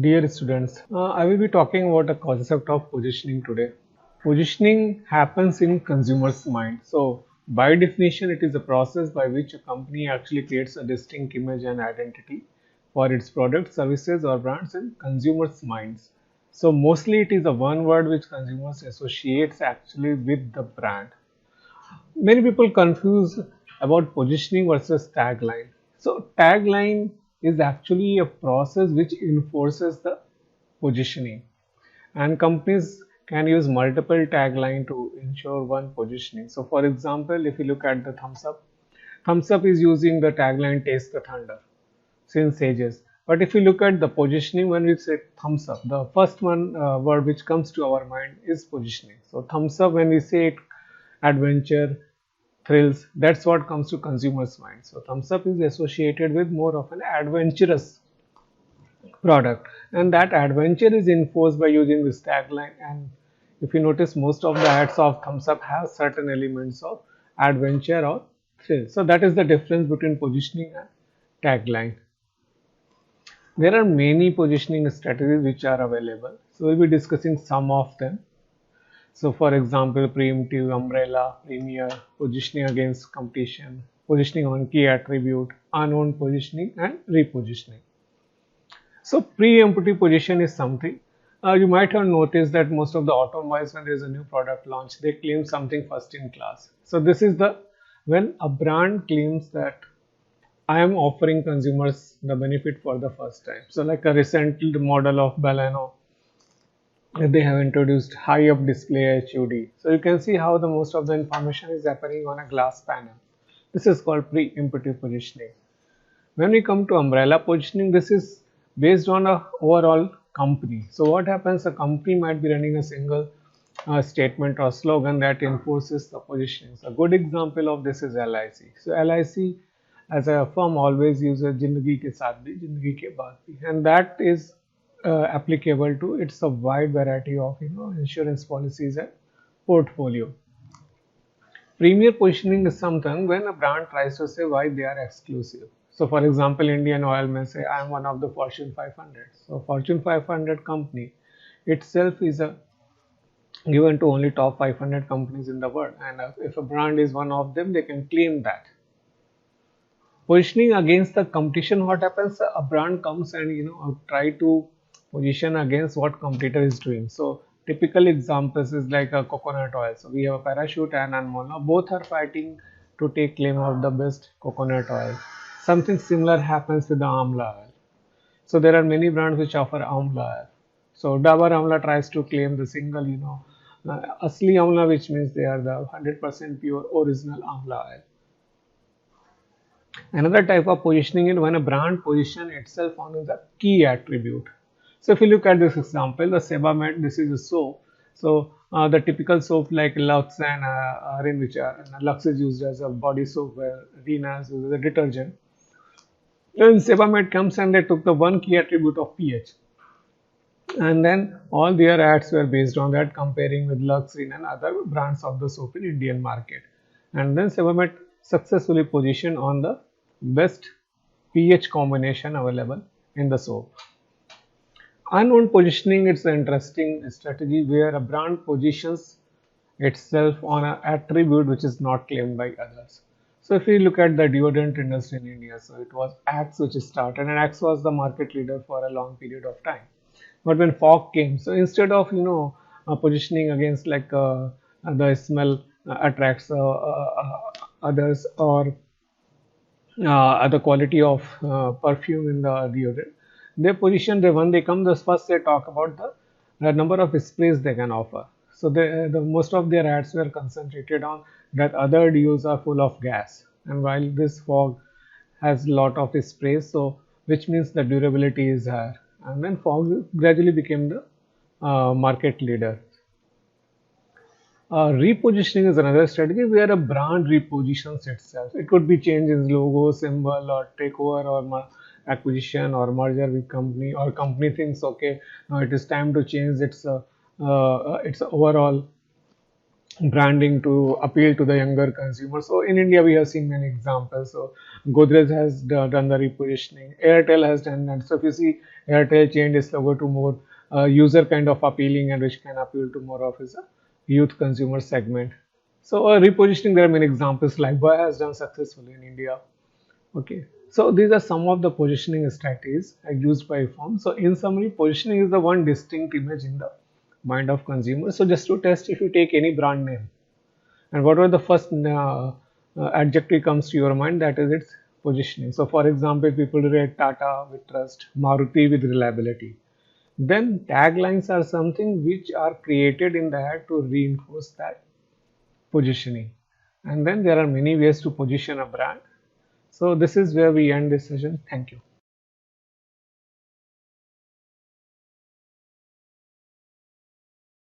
Dear students, I will be talking about the concept of positioning today. Positioning happens in consumer's mind. So, by definition, it is a process by which a company actually creates a distinct image and identity for its products, services, or brands in consumers' minds. So, mostly it is a one word which consumers associates actually with the brand. Many people confuse about positioning versus tagline. So tagline is actually a process which enforces the positioning, and companies can use multiple tagline to ensure one positioning. So for example, if you look at the thumbs up is using the tagline taste the thunder since ages. But if you look at the positioning, when we say thumbs up, the first one word which comes to our mind is positioning. So thumbs up, when we say it, adventure, thrills, that's what comes to consumers' mind. So thumbs up is associated with more of an adventurous product, and that adventure is enforced by using this tagline. And if you notice, most of the ads of thumbs up have certain elements of adventure or thrill. So that is the difference between positioning and tagline. There are many positioning strategies which are available, so we'll be discussing some of them. So for example, preemptive, umbrella, premier, positioning against competition, positioning on key attribute, unknown positioning, and repositioning. So preemptive position is something you might have noticed that most of the automobiles, when there is a new product launch, they claim something first in class. So this is the when a brand claims that I am offering consumers the benefit for the first time. So like a recent model of Baleno, they have introduced high up display HUD. So you can see how the most of the information is appearing on a glass panel. This is called pre-emptive positioning. When we come to umbrella positioning, this is based on a overall company. So what happens, a company might be running a single statement or slogan that enforces the positioning. So a good example of this is LIC. So LIC as a firm always uses Jindagi ke saath bhi, Jindagi ke baad bhi, and that is applicable to it's a wide variety of insurance policies and portfolio. Premier positioning is something when a brand tries to say why they are exclusive. So for example, Indian Oil may say I am one of the Fortune 500. So Fortune 500 company itself is a given to only top 500 companies in the world, and if a brand is one of them, they can claim that. Positioning against the competition, what happens, a brand comes and try to position against what competitor is doing. So typical examples is like a coconut oil. So we have a Parachute and Anmola, both are fighting to take claim of the best coconut oil. Something similar happens with the Amla oil. So there are many brands which offer Amla oil. So Dabur Amla tries to claim the single Asli Amla, which means they are the 100% pure original Amla oil. Another type of positioning is when a brand position itself on the key attribute. So if you look at this example, the Sebamed, this is a soap. So the typical soap like Lux and Rin, which are Lux is used as a body soap, where Rina is used as a detergent. Then Sebamed comes and they took the one key attribute of pH, and then all their ads were based on that, comparing with Lux, Rin, and other brands of the soap in Indian market. And then Sebamed successfully positioned on the best pH combination available in the soap. Unknown positioning, it's an interesting strategy where a brand positions itself on an attribute which is not claimed by others. So if you look at the deodorant industry in India, so it was Axe which started, and Axe was the market leader for a long period of time. But when fog came, so instead of positioning against like the smell attracts others, or the quality of perfume in the deodorant, they position when they come, the first they talk about the number of sprays they can offer. So the most of their ads were concentrated on that other deos are full of gas, and while this fog has a lot of sprays, so which means the durability is higher. And then fog gradually became the market leader. Repositioning is another strategy where a brand repositions itself. It could be change its logo, symbol, or takeover, or acquisition, or merger with company, or company thinks, okay, now it is time to change its overall branding to appeal to the younger consumer. So in India, we have seen many examples. So Godrej has done the repositioning. Airtel has done that. So if you see, Airtel changed its logo to more user kind of appealing and which can appeal to more of its youth consumer segment. So repositioning, there are many examples. Lifebuoy has done successfully in India. Okay. So these are some of the positioning strategies used by firms. So in summary, positioning is the one distinct image in the mind of consumers. So just to test, if you take any brand name and whatever the first adjective comes to your mind, that is its positioning. So for example, people rate Tata with trust, Maruti with reliability. Then taglines are something which are created in the ad to reinforce that positioning. And then there are many ways to position a brand. So this is where we end this session. Thank you.